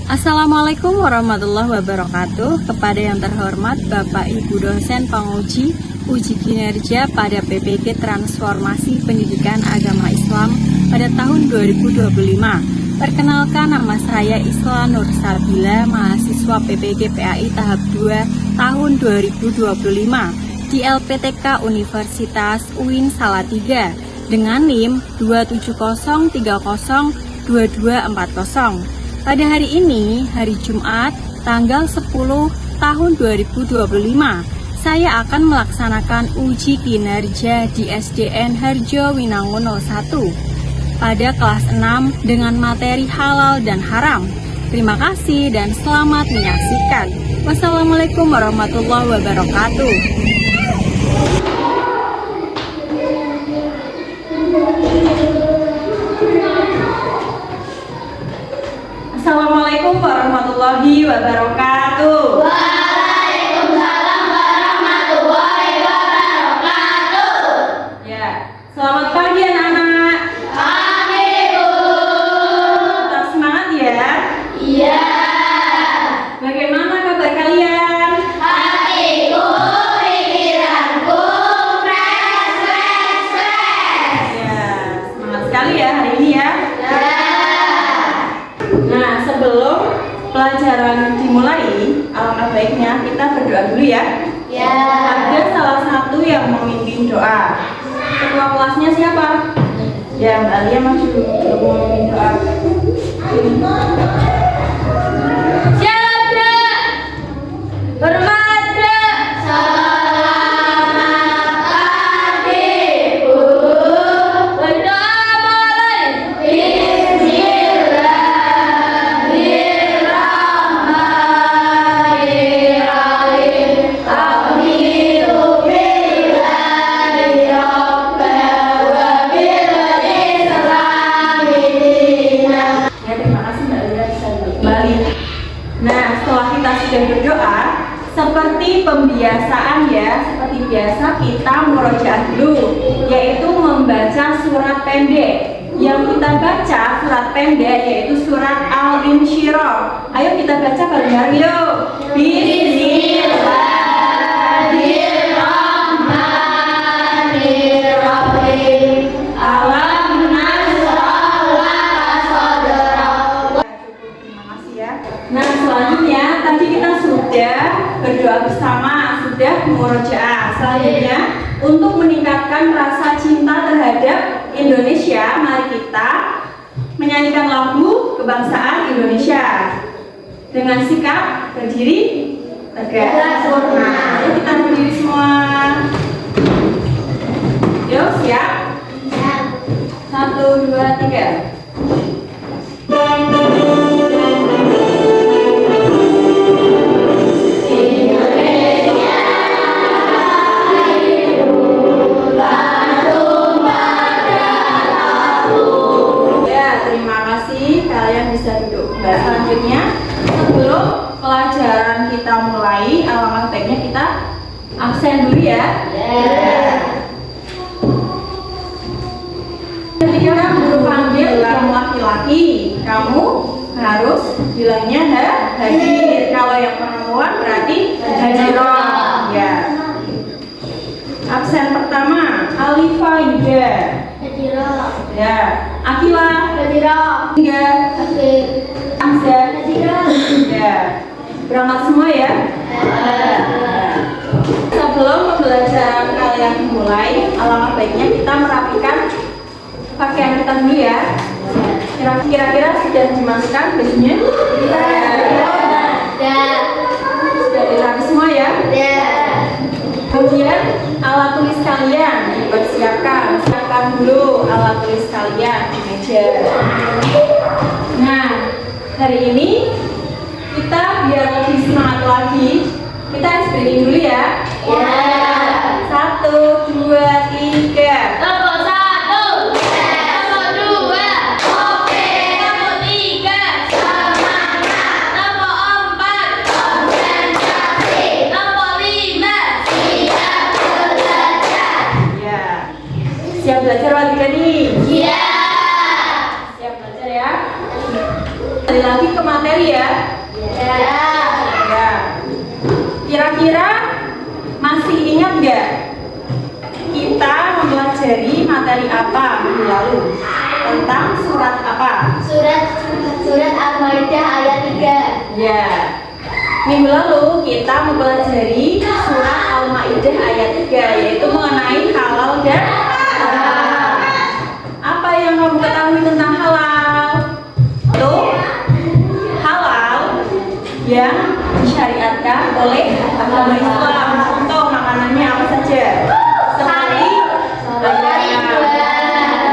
Assalamualaikum warahmatullahi wabarakatuh. Kepada yang terhormat Bapak Ibu dosen penguji uji kinerja pada PPG Transformasi Pendidikan Agama Islam pada tahun 2025. Perkenalkan, nama saya Isla Nur Sarbila, mahasiswa PPG PAI tahap 2 tahun 2025 di LPTK Universitas UIN Salatiga dengan NIM 270302240. Pada hari ini, hari Jumat, tanggal 10 tahun 2025, saya akan melaksanakan uji kinerja di SDN Harjo Winangun 01 pada kelas 6 dengan materi halal dan haram. Terima kasih dan selamat menyaksikan. Wassalamualaikum warahmatullahi wabarakatuh. Assalamualaikum warahmatullahi wabarakatuh. Waalaikumsalam warahmatullahi wabarakatuh. Ya, selamat pagi anak-anak. Pagi, Bu. Tetap semangat ya. Iya. Bagaimana kabar kalian? Hatiku, pikiranku, fresh. Ya, semangat sekali ya hari ini ya. Ya. Nah, sebelum pelajaran dimulai, alangkah baiknya kita berdoa dulu ya. Ya. Ada salah satu yang memimpin doa. Ketua kelasnya siapa? Ya, Mbak Alia maju untuk memimpin doa. Siap, Bro. Hormat, Bro. Selamat pagi, Bu. Berdoa mulai. Bismillahirrahmanirrahim. A'udzu billahi rabbal wa bil islami dinan. Ya, terima kasih Mbak Alia bisa kembali. Nah, setelah kita sudah berdoa, seperti pembiasaan ya, seperti biasa kita murojaah dulu, yaitu membaca surat pendek. Yang kita baca surat pendek yaitu surat Al-Insyirah. Ayo kita baca bareng-bareng yuk. Bismillahirrahmanirrahim. Alam nasrah laka sadrak. Terima kasih ya. Nah, selanjutnya tadi kita sudah berdoa bersama, sudah murojaah. Selanjutnya untuk meningkatkan rasa cinta terhadap Indonesia, mari kita menyanyikan lagu kebangsaan Indonesia dengan sikap berdiri tegak. Nah, ayo kita berdiri semua. Yuk, siap? 1, 2, 3. Selanjutnya, sebelum pelajaran kita mulai, alangkah baiknya kita absen dulu ya. Ketika guru panggil yang laki-laki, kamu harus bilangnya hadir. Kalau yang perempuan berarti hadiroh. Ya. Absen pertama, Alifa Yuda. Ya. Akila. Hingga. Hamzah. Ya. Berangkat semua ya. Sebelum pembelajaran kalian dimulai, alangkah baiknya kita merapikan pakaian kita dulu ya. Kira-kira sudah dimasukkan bajunya? Sudah dirapi semua ya? Kemudian alat tulis kalian dipersiapkan. Siapkan dulu alat tulis kalian di meja. Nah, hari ini kita biar lebih semangat lagi, kita breathing dulu ya. 1, 2, 3. Nomor 1, nomor 2, oke. Nomor 3, semangat. Nomor 4, konsentrasi. Nomor 5, siap belajar. Ya. Siap belajar Wali Gani? Iya. Siap belajar ya. Kembali lagi ke materi ya. Ya. Ya. Kira-kira masih ingat nggak kita mempelajari materi apa minggu lalu? Tentang surat apa? Surat Al-Maidah ayat 3. Ya. Minggu lalu kita mempelajari surat Al-Maidah ayat 3, yaitu mengenai halal dan haram. Apa yang kamu ketahui tentang halal? Tuh, halal yang disyariatkan oleh agama Islam. Contoh makanannya apa saja? Seperti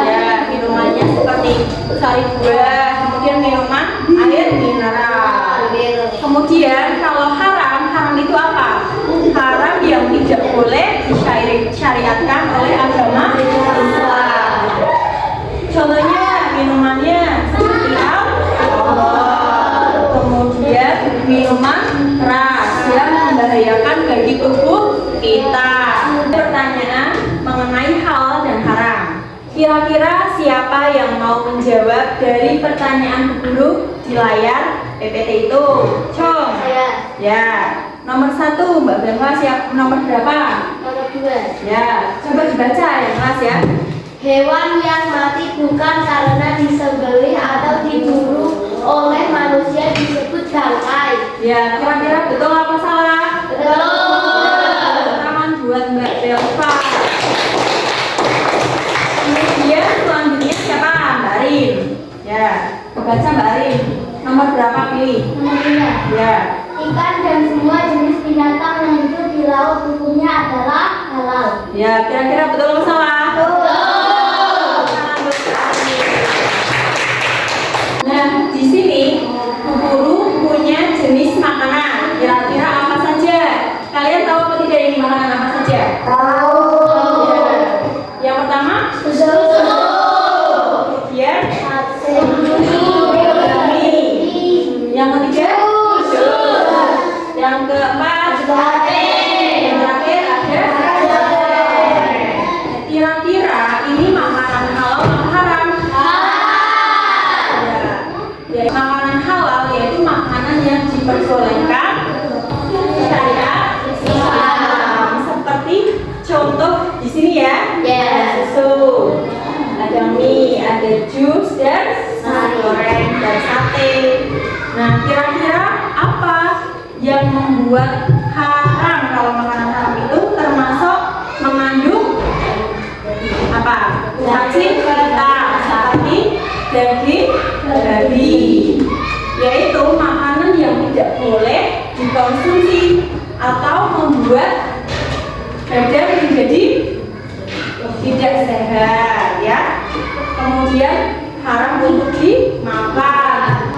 ya, minumannya seperti sari buah, kemudian minuman air mineral. Kemudian kalau haram itu apa? Haram yang tidak boleh disyariatkan oleh agama Islam. Contohnya minumannya seperti alkohol, kemudian minuman keras yang membahayakan bagi tubuh kita. Pertanyaan mengenai halal dan haram. Kira-kira siapa yang mau menjawab dari pertanyaan guru di layar PPT itu? Cong. Ya. Nomor 1 Mbak Belva, siap nomor berapa? Nomor 2. Ya. Coba dibaca ya kelas ya. Hewan yang mati bukan karena disembelih atau diburu oleh manusia disebut bangkai. Ya. Kira-kira betul apa salah? Betul. Tangan buat Mbak Belva. Kemudian selanjutnya siapa? Mbak Rin. Ya. Baca Mbak Rin. Nomor berapa pilih? Nomor 2. Ya. Ikan dan semua jenis binatang yang hidup di laut hukumnya adalah halal. Ya, kira-kira betul atau salah? Betul. Nah, di sini Bu Guru punya jenis makanan. Kira-kira apa saja? Kalian tahu apa tidak ini makanan apa saja? Tahu. Ya. Yang pertama, Susu. kemudian yang ketiga, yang keempat, yang terakhir ada. Kira-kira ini makanan halal atau haram? Ya, makanan halal yaitu makanan yang diperbolehkan syariat Islam. Seperti contoh di sini ya, ada susu, ada mie, ada jus dan nasi goreng dan sate. Nah, kira-kira apa yang membuat haram? Kalau makanan haram itu termasuk mengandung apa? Cacing kita seperti daging babi, yaitu makanan yang tidak boleh dikonsumsi atau membuat badan menjadi tidak sehat ya. Kemudian haram untuk dimakan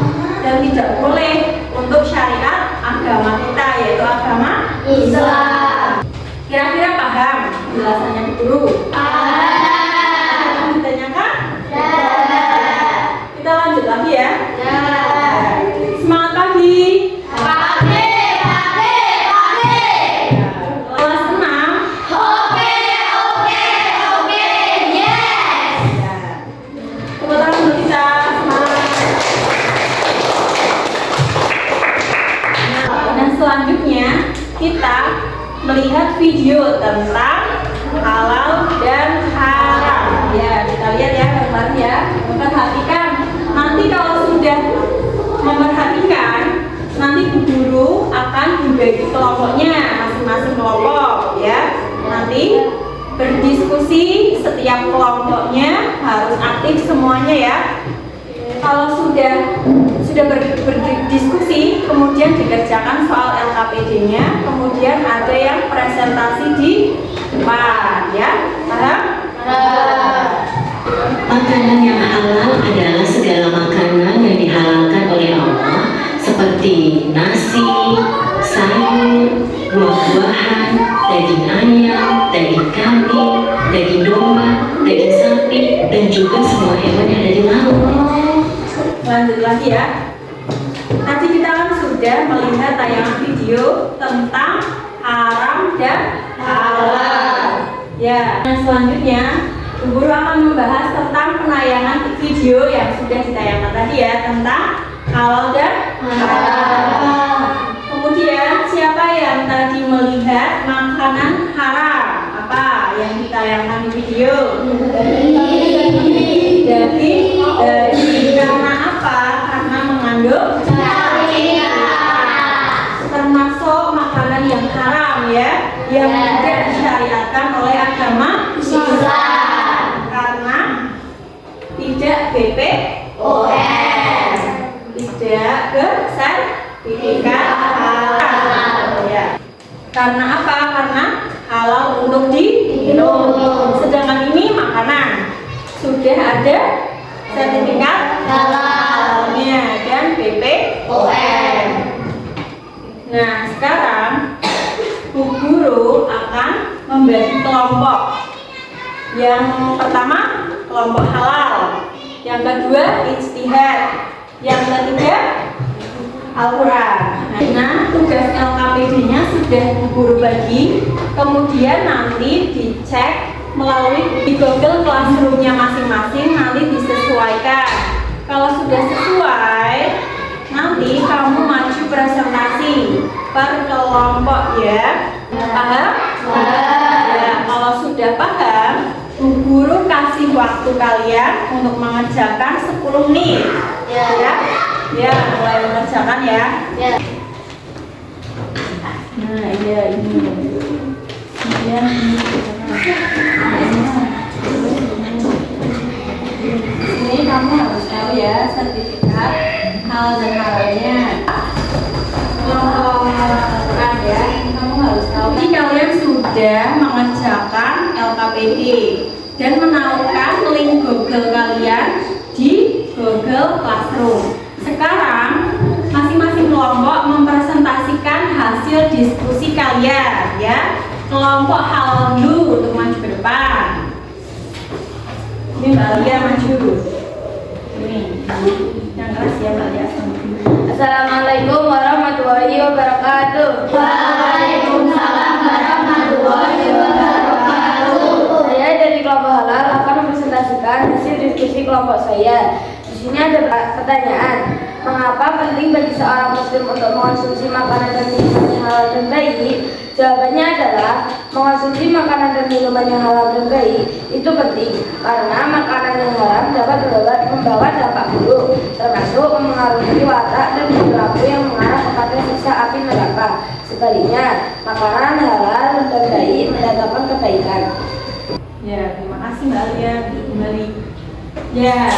dan tidak boleh untuk syariat agama kita, yaitu agama Islam. Kira-kira paham jelasannya Bu Guru? Paham. Ditanyakan? Kita lanjut lagi ya. Semangat pagi. Kelas 6. Tepuk tangan untuk kita. Semangat. Nah, selanjutnya kita melihat video tentang halal dan haram. Ya, kita lihat ya bareng-bareng ya. Perhatikan. Nanti kalau sudah memperhatikan, nanti Bu Guru akan dibagi kelompoknya, masing-masing kelompok ya. Nanti berdiskusi, setiap kelompoknya harus aktif semuanya ya. Kalau sudah berdiskusi, kemudian dikerjakan soal LKPD-nya, kemudian ada yang presentasi di depan ya. Paham? Makanan yang halal adalah segala makanan yang dihalalkan oleh Allah, seperti nasi, sayur, buah-buahan, daging ayam, daging kambing, daging domba, daging sapi, dan juga semua hewan yang ada di laut. Lanjut lagi ya. Tadi kita kan sudah melihat tayangan video tentang haram dan halal. Ya, dan selanjutnya Bu Guru akan membahas tentang penayangan video yang sudah ditayangkan tadi ya, tentang halal dan haram. Kemudian siapa yang tadi melihat makanan haram? Apa yang ditayangkan di video? Daging. Karena apa? Karena mengandung termasuk makanan yang haram ya, yang tidak disyariatkan oleh agama Islam karena tidak BPOM, tidak bersertifikat halal ya. Karena apa? Karena halal untuk diminum. Sedangkan ini makanan sudah ada sertifikat halalnya dan BPOM. Nah, sekarang Bu Guru akan membagi kelompok. Yang pertama, kelompok halal. Yang kedua, ijtihad. Yang ketiga, Al-Quran. Nah, tugas LKPD-nya sudah Bu Guru bagi. Kemudian nanti dicek melalui di Google Classroom-nya masing-masing, nanti disesuaikan. Kalau sudah sesuai, nanti kamu maju presentasi per kelompok ya. Paham? Ya, kalau sudah paham, Bu Guru kasih waktu kalian untuk mengerjakan 10 menit. Ya, mulai mengerjakan ya. Nah, iya ini. Kemudian ini kamu harus tahu ya sertifikat halal dan haramnya. Kelompok Al-Quran ya, kamu harus tahu. Jadi kalian sudah mengerjakan LKPD dan menaruhkan link Google kalian di Google Classroom. Sekarang masing-masing kelompok mempresentasikan hasil diskusi kalian ya. Kelompok halal dulu untuk maju ke depan. Ini Mbak Lia maju. Ini yang keras ya Mbak Lia. Assalamualaikum warahmatullahi wabarakatuh. Waalaikumsalam warahmatullahi wabarakatuh. Saya dari kelompok halal akan mempresentasikan hasil diskusi kelompok saya. Di sini ada pertanyaan. Mengapa penting bagi seorang muslim untuk mengonsumsi makanan dan minuman yang halal dan baik? Jawabannya adalah mengonsumsi makanan dan minuman yang halal dan baik itu penting karena makanan yang haram dapat membawa dampak buruk, termasuk mempengaruhi watak dan perilaku yang mengarah kepada siksa api neraka. Sebaliknya, makanan halal dan baik mendatangkan kebaikan. Ya, terima kasih Mbak Lia. Kembali. Ya,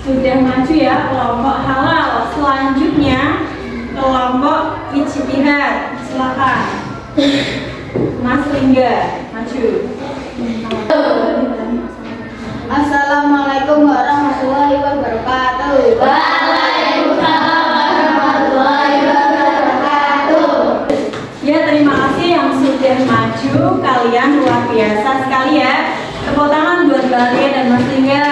sudah maju ya kelompok halal. Selanjutnya kelompok ijtihad. Silakan. Mas Lingga, maju. Assalamualaikum warahmatullahi wabarakatuh. Waalaikumsalam warahmatullahi wabarakatuh. Ya, terima kasih yang sudah maju. Kalian luar biasa sekali ya. Tepuk tangan buat Mbak Lia dan Mas Lingga.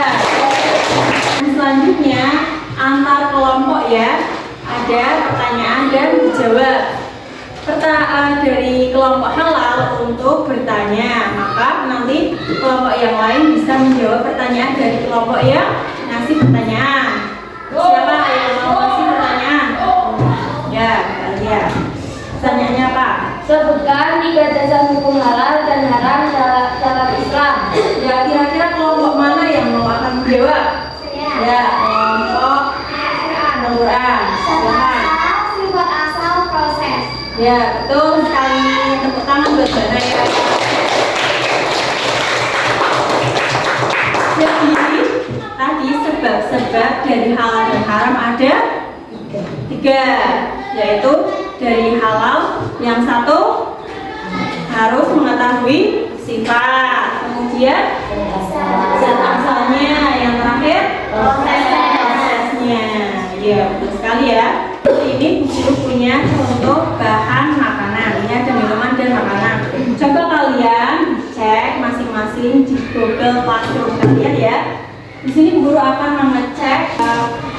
Selanjutnya antar kelompok ya. Ada pertanyaan dan dijawab. Pertanyaan dari kelompok halal untuk bertanya, maka nanti kelompok yang lain bisa menjawab pertanyaan dari kelompok yang ngasih pertanyaan. Siapa yang mau ngasih pertanyaan? Ya, kalian. Pertanyaannya apa? Sebutkan 3 dasar hukum halal dan haram dalam Islam. Ya, kira-kira kelompok mana yang mau akan menjawab? Ya, kelompok Al-Quran. Silakan. Sifat asal proses. Ya, betul sekali. Tepuk tangan buat Mbak Naya. Jadi, tadi sebab-sebab dari halal dan haram ada 3, yaitu dari halal yang satu harus mengetahui sifat, kemudian zat asalnya, yang terakhir prosesnya. Ya, betul sekali ya. Ini buku punya untuk bahan makanan. Ini ada minuman dan makanan. Coba kalian cek masing-masing di Google Classroom kalian ya. Di sini guru akan mengecek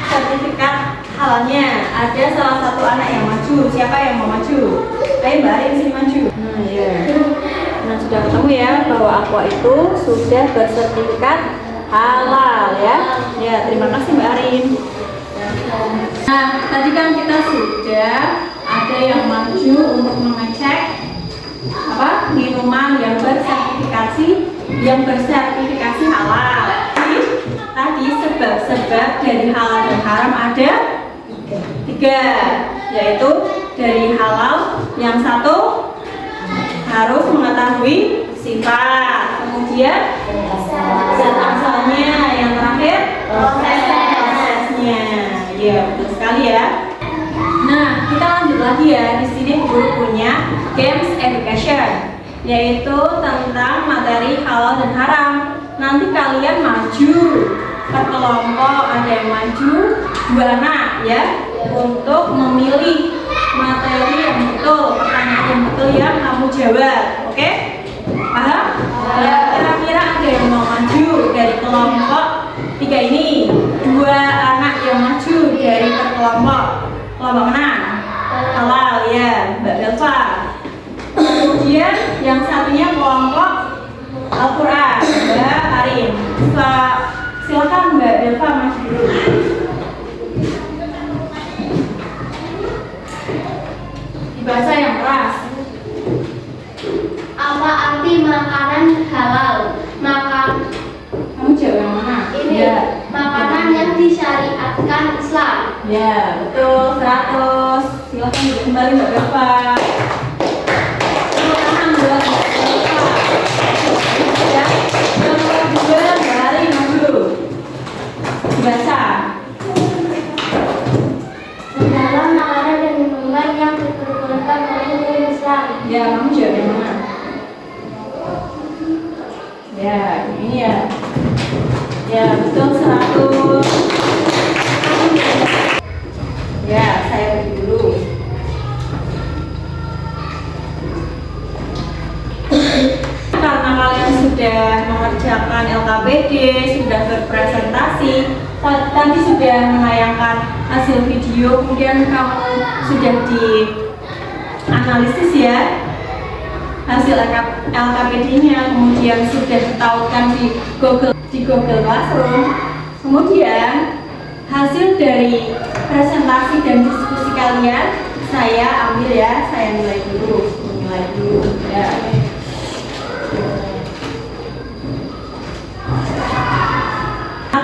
sertifikat halalnya. Ada salah satu anak yang maju. Siapa yang mau maju? Ayo Mbak Arin sini maju. Nah, ya. Nah, sudah ketemu ya bahwa Aqua itu sudah bersertifikat halal ya. Ya, terima kasih Mbak Arin. Nah, tadi kan kita sudah ada yang maju untuk mengecek minuman yang bersertifikasi halal. Tadi sebab-sebab dari halal dan haram ada tiga, yaitu dari halal yang satu harus mengetahui sifat, kemudian zat asalnya, yang terakhir prosesnya. Ya, betul sekali ya. Nah, kita lanjut lagi ya. Di sini guru punya games education, yaitu tentang materi halal dan haram. Nanti kalian maju per kelompok, ada yang maju 2 anak ya, untuk memilih materi yang betul, pertanyaan yang betul yang kamu jawab. Oke? Paham? Ya, kira-kira ada yang mau maju dari kelompok 3 ini? 2 anak yang maju dari per kelompok mana? Halal ya, Mbak Belva. Kemudian yang satunya kelompok Al-Quran, Mbak Arin. Silakan Mbak Belva maju dulu. Bahasa yang keras. Apa arti makanan halal? Kamu jawab yang mana? Ini Ya. makanan yang disyariatkan Islam. Ya, betul, 100. Silakan duduk kembali Mbak Belva. Tepuk tangan buat Mbak Belva. Ya, nomor 2 Mbak Arin maju. Bahasa. Segala makanan dan minuman yang diperbolehkan oleh hukum Islam. Ya, kamu jawab yang mana? Ya, ini ya. Ya, betul, 100. Ya, saya pergi dulu. Karena kalian sudah mengerjakan LKPD, sudah berpresentasi, tadi sudah menayangkan hasil video, kemudian kamu sudah dianalisis ya hasil LKPD-nya, kemudian sudah ditautkan di Google Classroom. Kemudian hasil dari presentasi dan diskusi kalian saya ambil ya, saya nilai dulu ya.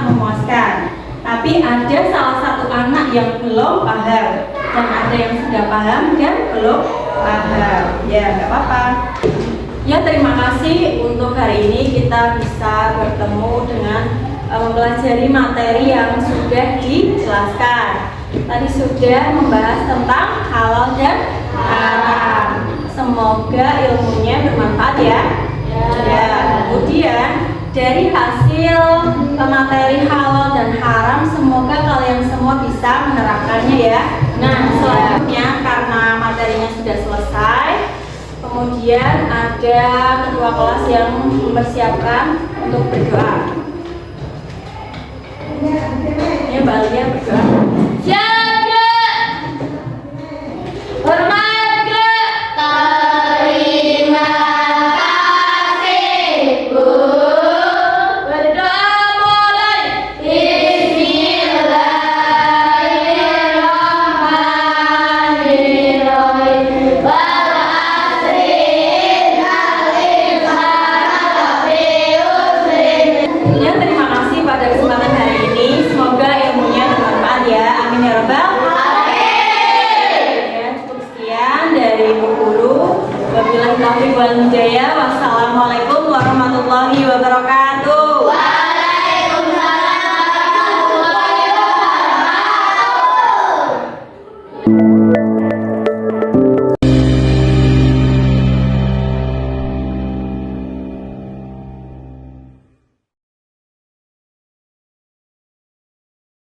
Memuaskan, tapi ada salah satu anak yang belum paham dan ada yang sudah paham dan belum paham. Ya, nggak apa-apa. Ya, terima kasih untuk hari ini kita bisa bertemu dengan mempelajari materi yang sudah dijelaskan. Tadi sudah membahas tentang halal dan haram. Semoga ilmunya bermanfaat ya. Ya, kemudian dari hasil materi halal dan haram, semoga kalian semua bisa menerapkannya ya. Nah, selanjutnya karena materinya sudah selesai, kemudian ada ketua kelas yang mempersiapkan untuk berdoa. Ya, Mbak Alia berdoa. Jaga, hormat, terima kasih, Bu. Berdoa mulai. Bismillahirrahmanirrahim. Wal asri, innal insana lafi khusr. Ya, terima kasih pada kesempatan hari ini. Semoga ilmunya bermanfaat ya. Amin ya rabbal alamin. Ya, cukup sekian dari Bu Guru. Wabillahi taufiq wal hidayah. Wassalamualaikum warahmatullahi wabarakatuh.